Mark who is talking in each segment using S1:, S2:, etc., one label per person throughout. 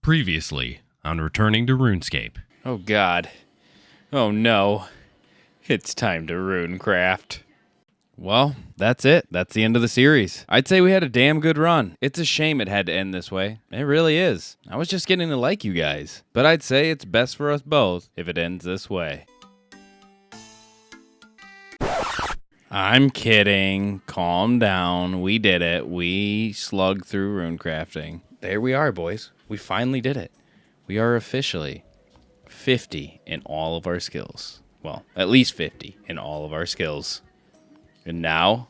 S1: Previously on Returning to Runescape.
S2: Oh god. Oh no. It's time to Runecraft. Well, that's it. That's the end of the series. I'd say we had a damn good run. It's a shame it had to end this way. It really is. I was just getting to like you guys. But I'd say it's best for us both if it ends this way. I'm kidding. Calm down. We did it. We slugged through runecrafting. There we are, boys. We finally did it. We are officially 50 in all of our skills. Well, at least 50 in all of our skills. And now,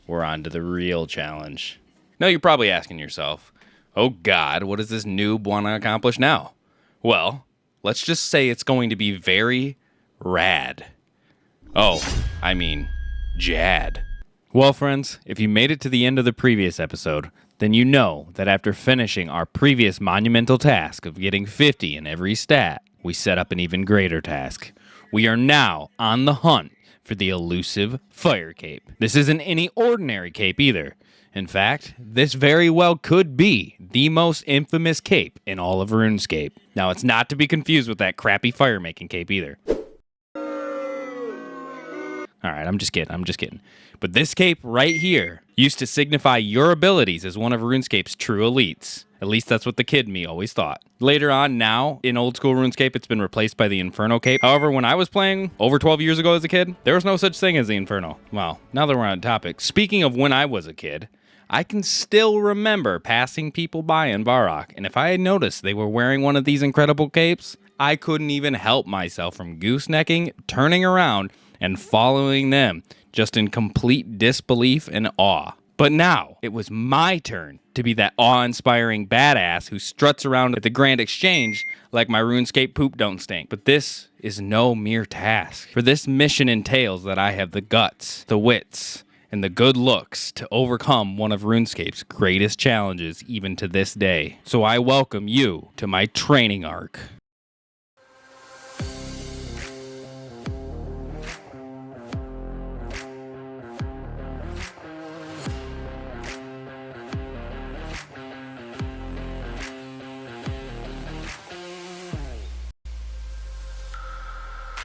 S2: we're on to the real challenge. Now you're probably asking yourself, oh god, what does this noob want to accomplish now? Well, let's just say it's going to be very rad. Oh, I mean, Jad. Well, friends, if you made it to the end of the previous episode, then you know that after finishing our previous monumental task of getting 50 in every stat, we set up an even greater task. We are now on the hunt for the elusive fire cape. This isn't any ordinary cape either. In fact, this very well could be the most infamous cape in all of RuneScape. Now, it's not to be confused with that crappy fire-making cape either. Alright, I'm just kidding. But this cape right here used to signify your abilities as one of RuneScape's true elites. At least that's what the kid in me always thought. Later on, now, in old school RuneScape, it's been replaced by the Inferno cape. However, when I was playing over 12 years ago as a kid, there was no such thing as the Inferno. Well, now that we're on topic, speaking of when I was a kid, I can still remember passing people by in Varrock, and if I had noticed they were wearing one of these incredible capes, I couldn't even help myself from goosenecking, turning around, and following them, just in complete disbelief and awe. But now, it was my turn to be that awe-inspiring badass who struts around at the Grand Exchange like my RuneScape poop don't stink. But this is no mere task, for this mission entails that I have the guts, the wits, and the good looks to overcome one of RuneScape's greatest challenges even to this day. So I welcome you to my training arc.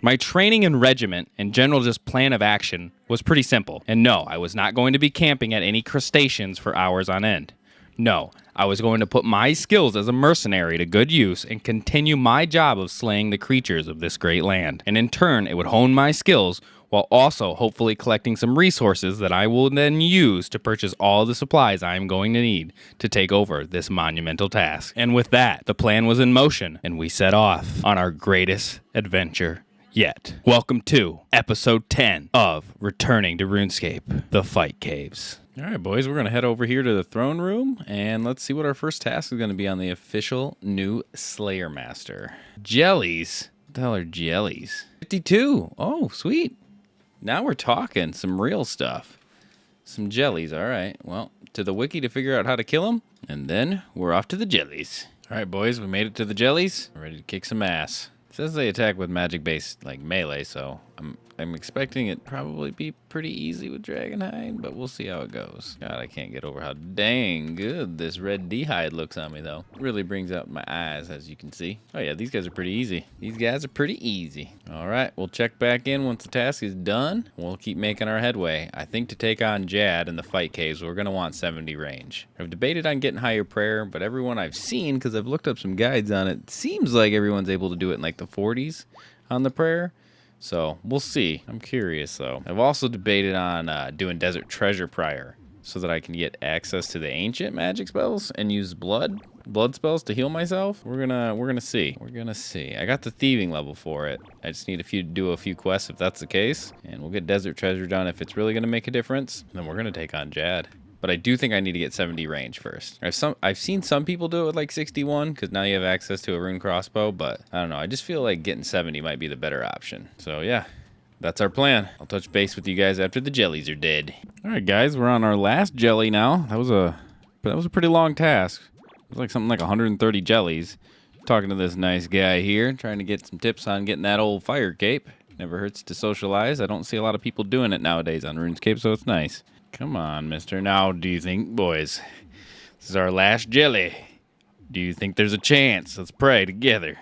S2: My training and regiment and general just plan of action was pretty simple. And no, I was not going to be camping at any crustaceans for hours on end. No, I was going to put my skills as a mercenary to good use and continue my job of slaying the creatures of this great land. And in turn, it would hone my skills while also hopefully collecting some resources that I will then use to purchase all the supplies I am going to need to take over this monumental task. And with that, the plan was in motion, and we set off on our greatest adventure yet. Welcome to episode 10 of Returning to RuneScape, the Fight Caves. All right, boys, we're going to head over here to the throne room, and let's see what our first task is going to be on the official new Slayer Master. Jellies? What the hell are jellies? 52. Oh, sweet. Now we're talking some real stuff. Some jellies, all right. Well, to the wiki to figure out how to kill them, and then we're off to the jellies. All right, boys, we made it to the jellies. We're ready to kick some ass. It says they attack with magic-based, like, melee, so I'm expecting it probably be pretty easy with Dragonhide, but we'll see how it goes. God, I can't get over how dang good this red D-hide looks on me, though. Really brings out my eyes, as you can see. Oh, yeah, these guys are pretty easy. These guys are pretty easy. All right, we'll check back in once the task is done. We'll keep making our headway. I think to take on Jad in the fight caves, we're going to want 70 range. I've debated on getting higher prayer, but everyone I've seen, because I've looked up some guides on it, seems like everyone's able to do it in, like, the 40s on the prayer. So, we'll see. I'm curious, though. I've also debated on doing Desert Treasure Prior so that I can get access to the ancient magic spells and use blood spells to heal myself. We're gonna see. We're gonna see. I got the thieving level for it. I just need to do a few quests if that's the case. And we'll get Desert Treasure done if it's really gonna make a difference. Then we're gonna take on Jad. But I do think I need to get 70 range first. I've seen some people do it with like 61, because now you have access to a rune crossbow, but I don't know. I just feel like getting 70 might be the better option. So yeah, that's our plan. I'll touch base with you guys after the jellies are dead. All right, guys, we're on our last jelly now. That was a pretty long task. It was like something like 130 jellies. Talking to this nice guy here, trying to get some tips on getting that old fire cape. Never hurts to socialize. I don't see a lot of people doing it nowadays on RuneScape, so it's nice. Come on, mister. Now, do you think, boys, this is our last jelly? Do you think there's a chance? Let's pray together.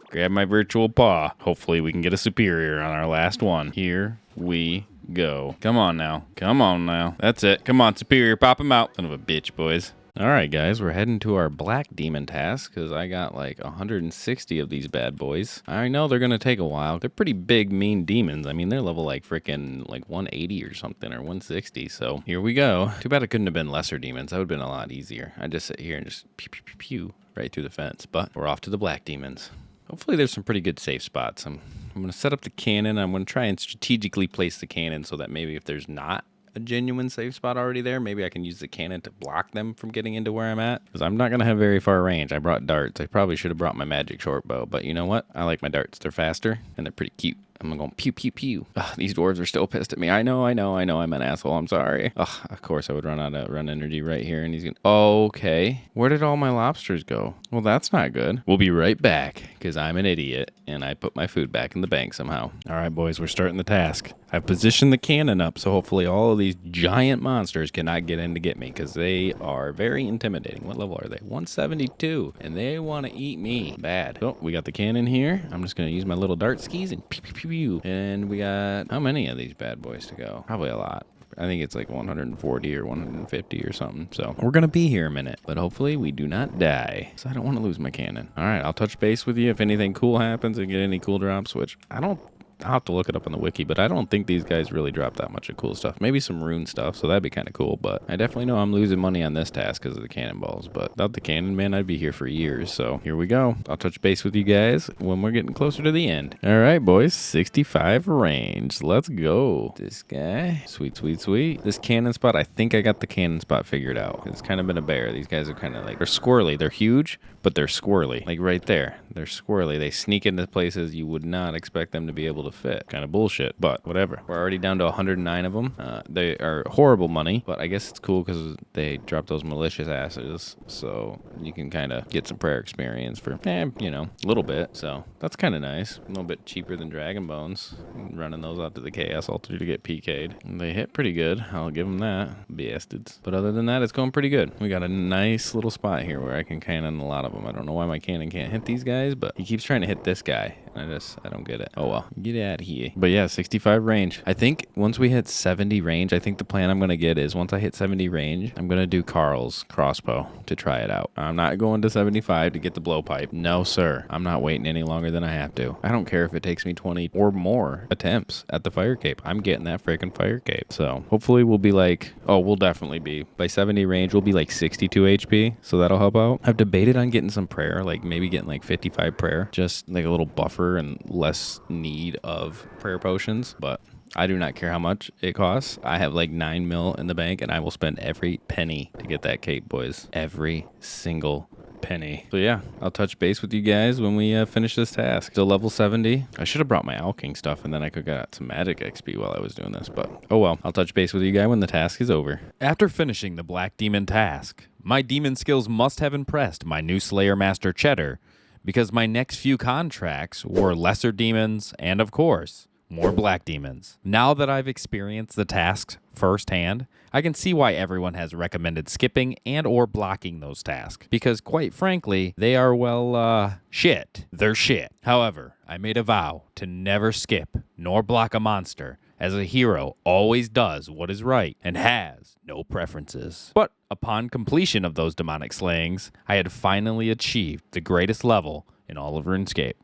S2: Grab my virtual paw. Hopefully we can get a superior on our last one. Here we go. Come on now. Come on now. That's it. Come on, superior. Pop him out. Son of a bitch, boys. All right, guys. We're heading to our black demon task because I got like 160 of these bad boys. I know they're going to take a while. They're pretty big, mean demons. I mean, they're level like freaking like 180 or something or 160. So here we go. Too bad it couldn't have been lesser demons. That would have been a lot easier. I just sit here and just pew, pew, pew, pew right through the fence. But we're off to the black demons. Hopefully there's some pretty good safe spots. I'm going to set up the cannon. I'm going to try and strategically place the cannon so that maybe if there's not a genuine safe spot already there, maybe I can use the cannon to block them from getting into where I'm at. Because I'm not going to have very far range. I brought darts. I probably should have brought my magic short bow. But you know what? I like my darts. They're faster and they're pretty cute. I'm going pew, pew, pew. Ugh, these dwarves are still pissed at me. I know. I'm an asshole. I'm sorry. Ugh, of course I would run out of run energy right here. And he's going to... Okay. Where did all my lobsters go? Well, that's not good. We'll be right back because I'm an idiot and I put my food back in the bank somehow. All right, boys, we're starting the task. I've positioned the cannon up so hopefully all of these giant monsters cannot get in to get me because they are very intimidating. What level are they? 172. And they want to eat me bad. So we got the cannon here. I'm just going to use my little dart skis and pew, pew, pew, pew. And we got how many of these bad boys to go? Probably a lot. I think it's like 140 or 150 or something. So we're going to be here a minute, but hopefully we do not die. So I don't want to lose my cannon. All right, I'll touch base with you if anything cool happens and get any cool drops, which I'll have to look it up in the wiki, but I don't think these guys really drop that much of cool stuff. Maybe some rune stuff, so that'd be kind of cool, but I definitely know I'm losing money on this task because of the cannonballs, but without the cannon, man, I'd be here for years, so here we go. I'll touch base with you guys when we're getting closer to the end. All right, boys, 65 range. Let's go. This guy, sweet, sweet, sweet. This cannon spot, I think I got the cannon spot figured out. It's kind of been a bear. These guys are kind of like, they're squirrely. They're huge, but they're squirrely. Like right there, they're squirrely. They sneak into places you would not expect them to be able to fit. Kind of bullshit, but whatever. We're already down to 109 of them. They are horrible money, but I guess it's cool because they drop those malicious asses, so you can kind of get some prayer experience for, a little bit. So that's kind of nice. A little bit cheaper than Dragon Bones. Running those out to the Chaos Altar to get PK'd. And they hit pretty good. I'll give them that. Bastards. But other than that, it's going pretty good. We got a nice little spot here where I can cannon a lot of them. I don't know why my cannon can't hit these guys, but he keeps trying to hit this guy. I don't get it. Oh well. Get out of here. But yeah, 65 range. I think once we hit 70 range, I think the plan I'm going to get is once I hit 70 range, I'm going to do Carl's crossbow to try it out. I'm not going to 75 to get the blowpipe. No, sir. I'm not waiting any longer than I have to. I don't care if it takes me 20 or more attempts at the fire cape. I'm getting that freaking fire cape. So hopefully we'll be like, we'll definitely be by 70 range. We'll be like 62 HP. So that'll help out. I've debated on getting some prayer, like maybe getting like 55 prayer, just like a little buffer and less need of prayer potions, but I do not care how much it costs. I have like 9 mil in the bank and I will spend every penny to get that cape, boys. Every single penny. So yeah, I'll touch base with you guys when we finish this task. Still level 70. I should have brought my Alking stuff and then I could have got some magic XP while I was doing this, but oh well. I'll touch base with you guys when the task is over.
S1: After finishing the Black Demon task, my demon skills must have impressed my new Slayer Master Cheddar, because my next few contracts were lesser demons and, of course, more black demons. Now that I've experienced the tasks firsthand, I can see why everyone has recommended skipping and or blocking those tasks, because quite frankly, they are, shit. They're shit. However, I made a vow to never skip nor block a monster, as a hero always does what is right and has no preferences. But upon completion of those demonic slayings, I had finally achieved the greatest level in all of RuneScape.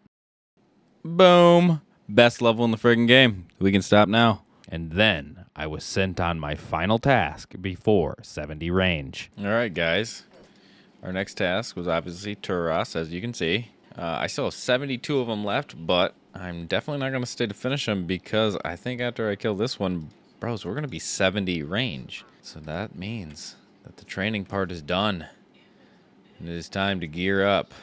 S2: Boom! Best level in the friggin' game. We can stop now.
S1: And then I was sent on my final task before 70 range.
S2: All right, guys. Our next task was obviously Turas, as you can see. I still have 72 of them left, but I'm definitely not going to stay to finish them because I think after I kill this one, bros, we're going to be 70 range. So that means that the training part is done. And it is time to gear up.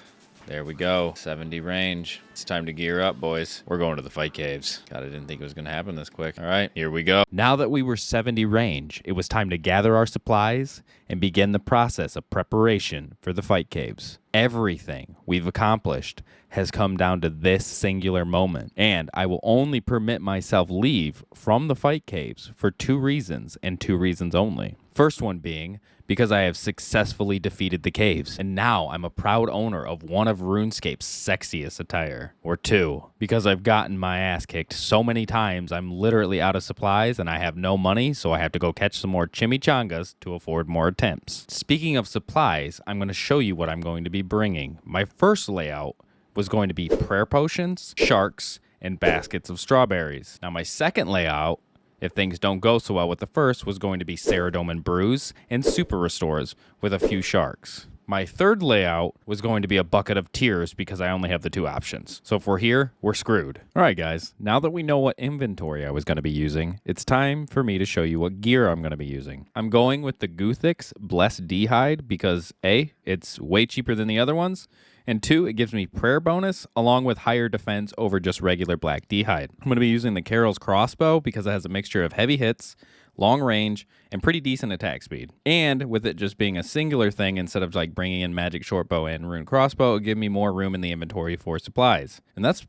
S2: There we go. 70 range. It's time to gear up, boys. We're going to the fight caves. God, I didn't think it was going to happen this quick. All right, here we go.
S1: Now that we were 70 range, it was time to gather our supplies and begin the process of preparation for the fight caves. Everything we've accomplished has come down to this singular moment, and I will only permit myself leave from the fight caves for 2 reasons and 2 reasons only. First one being because I have successfully defeated the caves, and now I'm a proud owner of one of RuneScape's sexiest attire. Or 2, because I've gotten my ass kicked so many times I'm literally out of supplies and I have no money, so I have to go catch some more chimichangas to afford more attempts. Speaking of supplies, I'm going to show you what I'm going to be bringing. My first layout was going to be prayer potions, sharks, and baskets of strawberries. Now my second layout, if things don't go so well with the first, was going to be Ceradome and Brews and Super Restores with a few sharks. My third layout was going to be a bucket of tears because I only have the 2 options. So if we're here, we're screwed. All right, guys, now that we know what inventory I was going to be using, it's time for me to show you what gear I'm going to be using. I'm going with the Guthix Blessed D-Hide because A, it's way cheaper than the other ones, and 2, it gives me prayer bonus along with higher defense over just regular black D-Hide. I'm going to be using the Carol's Crossbow because it has a mixture of heavy hits, long range, and pretty decent attack speed. And with it just being a singular thing instead of like bringing in magic shortbow and rune crossbow, it'll give me more room in the inventory for supplies. And that's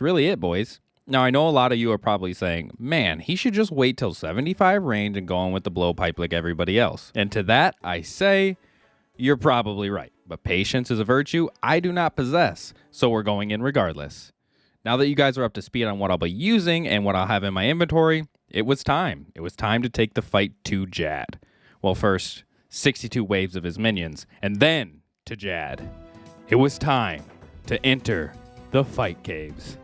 S1: really it, boys. Now, I know a lot of you are probably saying, man, he should just wait till 75 range and go on with the blowpipe like everybody else. And to that, I say, you're probably right. But patience is a virtue I do not possess, so we're going in regardless. Now that you guys are up to speed on what I'll be using and what I'll have in my inventory, it was time. It was time to take the fight to Jad. Well, first, 62 waves of his minions, and then to Jad. It was time to enter the fight caves.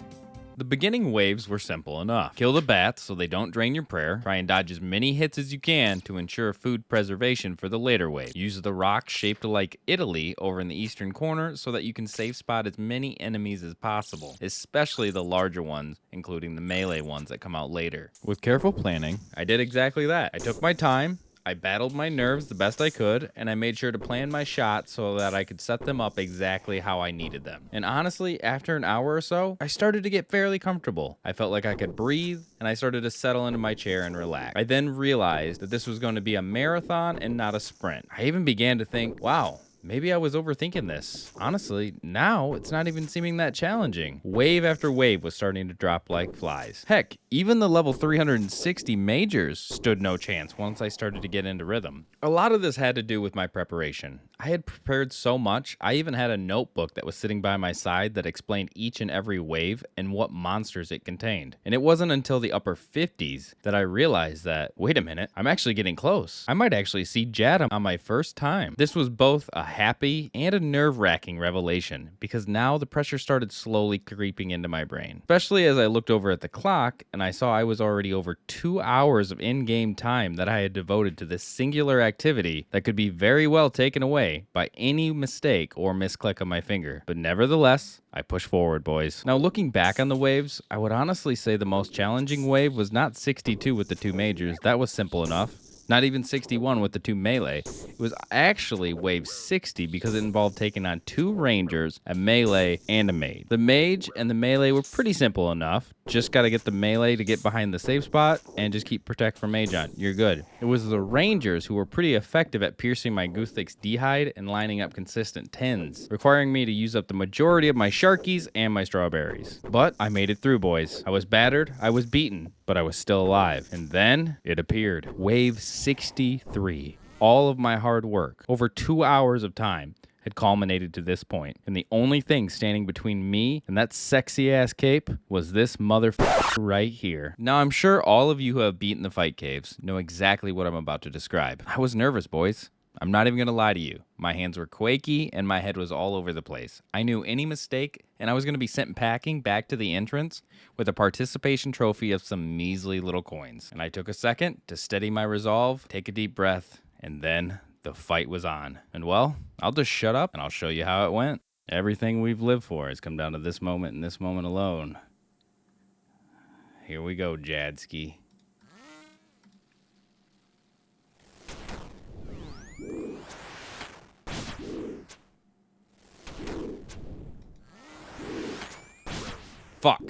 S1: The beginning waves were simple enough. Kill the bats so they don't drain your prayer. Try and dodge as many hits as you can to ensure food preservation for the later wave. Use the rock shaped like Italy over in the eastern corner so that you can safe spot as many enemies as possible, especially the larger ones, including the melee ones that come out later. With careful planning, I did exactly that. I took my time, I battled my nerves the best I could, and I made sure to plan my shots so that I could set them up exactly how I needed them. And honestly, after an hour or so, I started to get fairly comfortable. I felt like I could breathe, and I started to settle into my chair and relax. I then realized that this was going to be a marathon and not a sprint. I even began to think, wow, maybe I was overthinking this. Honestly, now it's not even seeming that challenging. Wave after wave was starting to drop like flies. Heck, even the level 360 majors stood no chance once I started to get into rhythm. A lot of this had to do with my preparation. I had prepared so much, I even had a notebook that was sitting by my side that explained each and every wave and what monsters it contained. And it wasn't until the upper 50s that I realized that, wait a minute, I'm actually getting close. I might actually see Jad on my first time. This was both a happy and a nerve-wracking revelation because now the pressure started slowly creeping into my brain. Especially as I looked over at the clock and I saw I was already over 2 hours of in-game time that I had devoted to this singular activity that could be very well taken away by any mistake or misclick of my finger. But nevertheless, I pushed forward, boys. Now looking back on the waves, I would honestly say the most challenging wave was not 62 with the 2 majors. That was simple enough. Not even 61 with the 2 melee. It was actually wave 60 because it involved taking on 2 rangers, a melee, and a mage. The mage and the melee were pretty simple enough. Just gotta get the melee to get behind the safe spot and just keep protect from mage on. You're good. It was the rangers who were pretty effective at piercing my Guthix D-Hide and lining up consistent 10s, requiring me to use up the majority of my sharkies and my strawberries. But I made it through, boys. I was battered, I was beaten, but I was still alive. And then it appeared. Wave 63. All of my hard work, over 2 hours of time, had culminated to this point. And the only thing standing between me and that sexy ass cape was this motherfucker right here. Now I'm sure all of you who have beaten the fight caves know exactly what I'm about to describe. I was nervous, boys. I'm not even gonna lie to you. My hands were quaky and my head was all over the place. I knew any mistake and I was gonna be sent packing back to the entrance with a participation trophy of some measly little coins. And I took a second to steady my resolve, take a deep breath, and then the fight was on. And well, I'll just shut up and I'll show you how it went. Everything we've lived for has come down to this moment and this moment alone. Here we go, Jadski. Fuck.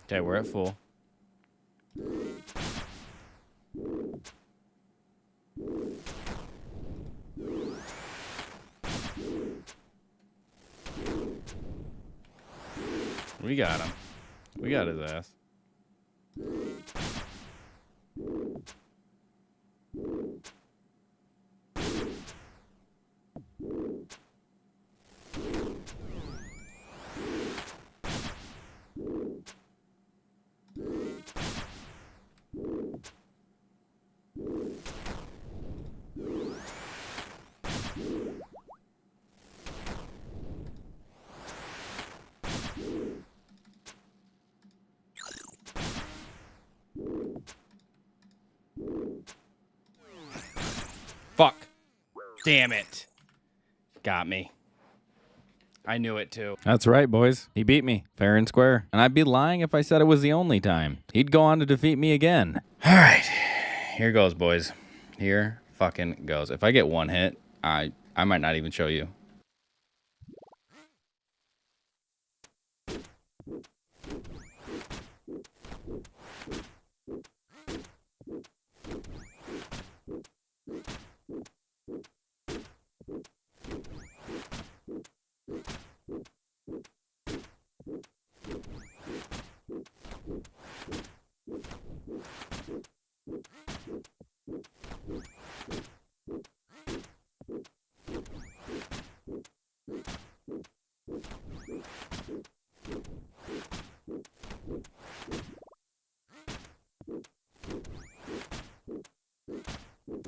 S2: Okay, we're at full. We got him. We got his ass. Fuck. Damn it. Got me. I knew it too.
S1: That's right, boys. He beat me, fair and square. And I'd be lying if I said it was the only time. He'd go on to defeat me again.
S2: All right. Here goes, boys. Here fucking goes. If I get one hit, I might not even show you.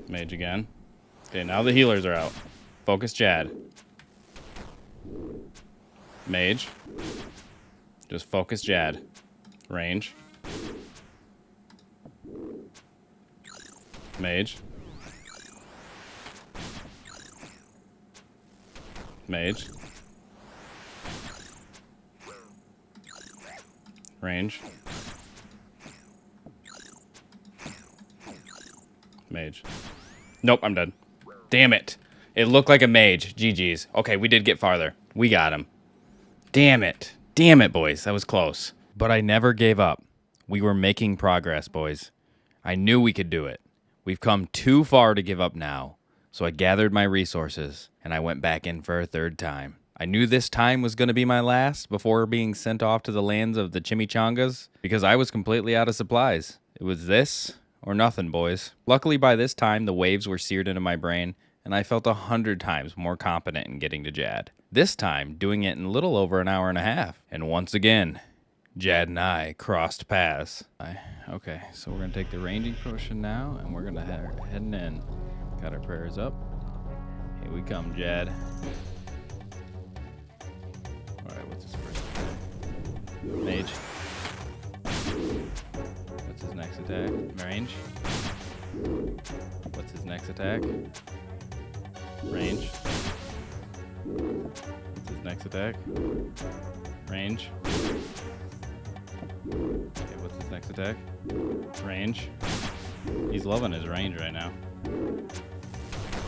S2: Mage again. Okay, now the healers are out. Focus Jad. Mage. Just focus Jad. Range. Mage. Mage. Range. Mage. Nope, I'm dead. Damn it. It looked like a mage. GG's. Okay, we did get farther. We got him. Damn it. Damn it, boys. That was close.
S1: But I never gave up. We were making progress, boys. I knew we could do it. We've come too far to give up now. So I gathered my resources, and I went back in for a third time. I knew this time was going to be my last before being sent off to the lands of the chimichangas, because I was completely out of supplies. It was this or nothing, boys. Luckily, by this time, the waves were seared into my brain, and I felt 100 times more competent in getting to Jad. This time, doing it in a little over an hour and a half. And once again, Jad and I crossed paths. Okay, so we're going to take the ranging potion now, and we're going to heading in. Got our prayers up. Here we come, Jad. Alright, what's his first attack? Mage. What's his next attack? Range. What's his next attack? Range. What's his next attack? Range. Okay, what's his next attack? Range. He's loving his range right now.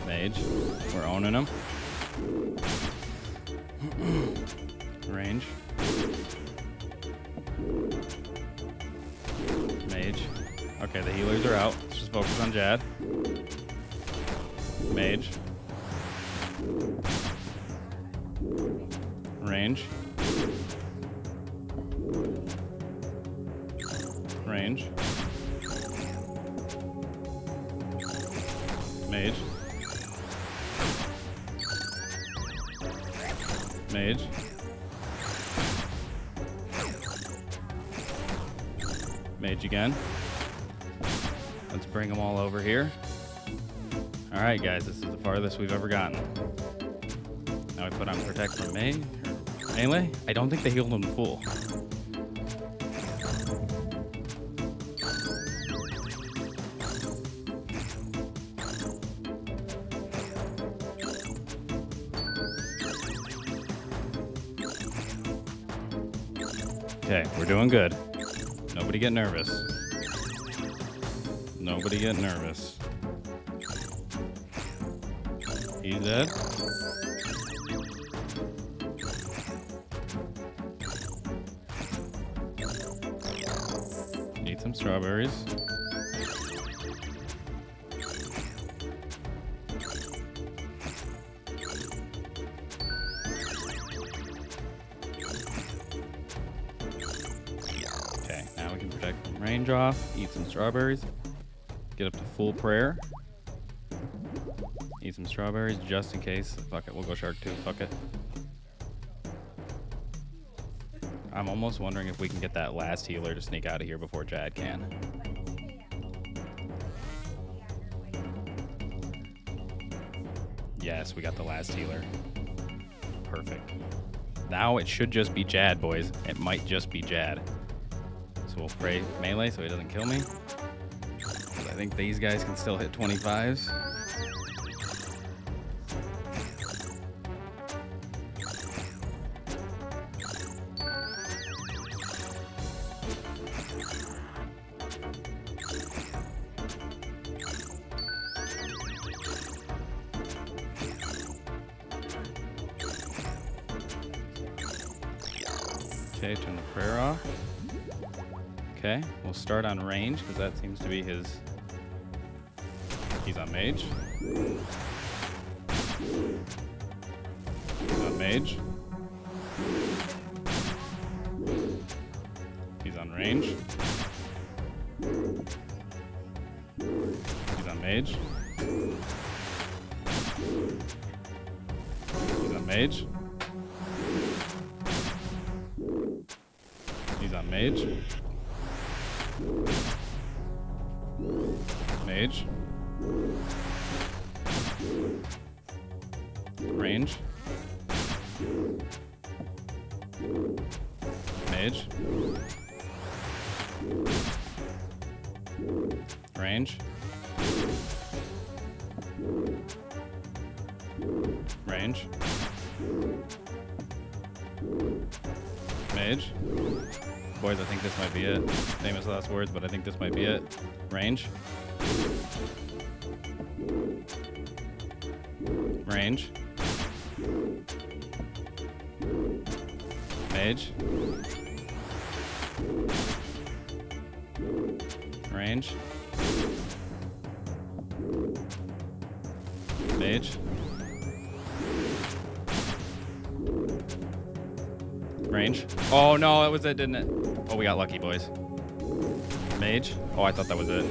S1: Mage. We're owning him. Range. Mage. Okay, the healers are out. Let's just focus on Jad. Mage. Range. Range. Mage. Mage. Mage again. Let's bring them all over here. All right, guys, this is the farthest we've ever gotten. Now we put on Protect from melee. I don't think they healed him full. Okay, we're doing good. Nobody get nervous. Nobody get nervous. He's dead.
S2: some strawberries. Okay, now we can protect from range off, eat some strawberries, get up to full prayer. Eat some strawberries just in case. Fuck it, we'll go shark too. Fuck it. I'm almost wondering if we can get that last healer to sneak out of here before Jad can. Yes, we got the last healer. Perfect. Now it should just be Jad, boys. It might just be Jad. So we'll pray melee so he doesn't kill me. 'Cause I think these guys can still hit 25s. Okay, turn the prayer off. Okay, we'll start on range because that seems to be his. He's on mage. He's on mage. He's on range. He's on mage. He's on mage. He's on mage. Mage. Range. Mage. Range. Range. Mage. Boys, I think this might be it. Famous last words, but I think this might be it. Range. Range. Mage. Range. Mage. Range. Oh no, that was it, didn't it? Oh, we got lucky, boys. Mage. Oh, I thought that was it.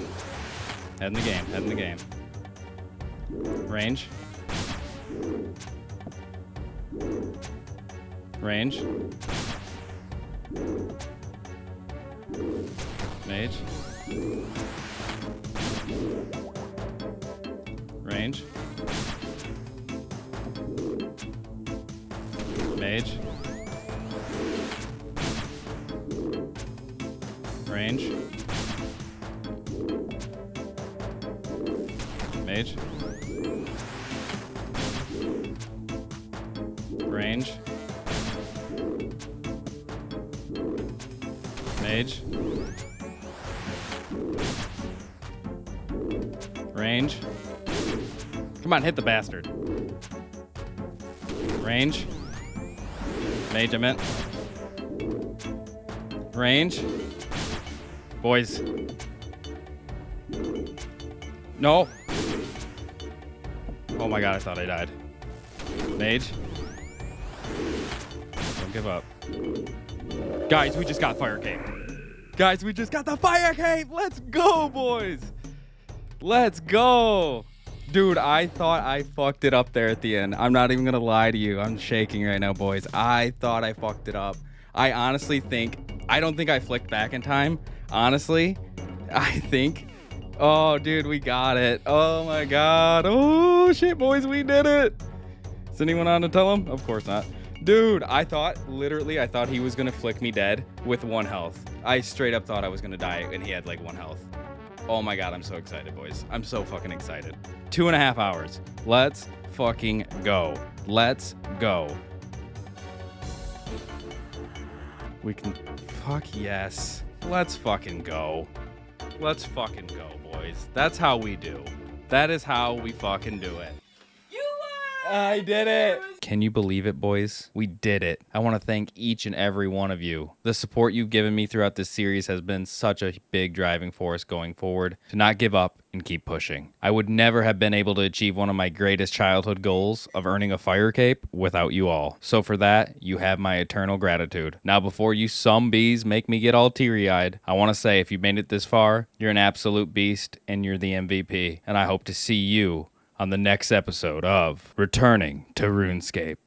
S2: Head in the game. Head in the game. Range. Range. Mage. Range. Mage. Range. Mage. Range. Mage. Range. Come on, hit the bastard. Range. Mage, I meant. Range. Boys. No. Oh my god, I thought I died. Mage. Don't give up. Guys, we just got fire cape. Guys, we just got the fire cape. Let's go, boys. Let's go. Dude, I thought I fucked it up there at the end. I'm not even going to lie to you. I'm shaking right now, boys. I thought I fucked it up. I honestly think, I don't think I flicked back in time. Honestly, I think. Oh, dude, we got it. Oh, my God. Oh, shit, boys, we did it. Is anyone on to tell him? Of course not. Dude, I thought he was going to flick me dead with 1 health. I straight up thought I was going to die, and he had like 1 health. Oh, my God, I'm so excited, boys. I'm so fucking excited. 2.5 hours. Let's fucking go. Let's go. We can... Fuck yes. Let's fucking go. Let's fucking go, boys. That's how we do. That is how we fucking do it.
S3: You
S2: I did it. Can you believe it, boys? We did it. I want to thank each and every one of you. The support you've given me throughout this series has been such a big driving force going forward to not give up and keep pushing. I would never have been able to achieve one of my greatest childhood goals of earning a fire cape without you all. So for that, you have my eternal gratitude. Now, before you some bees make me get all teary-eyed, I want to say if you made it this far, you're an absolute beast and you're the MVP. And I hope to see you on the next episode of Returning to RuneScape.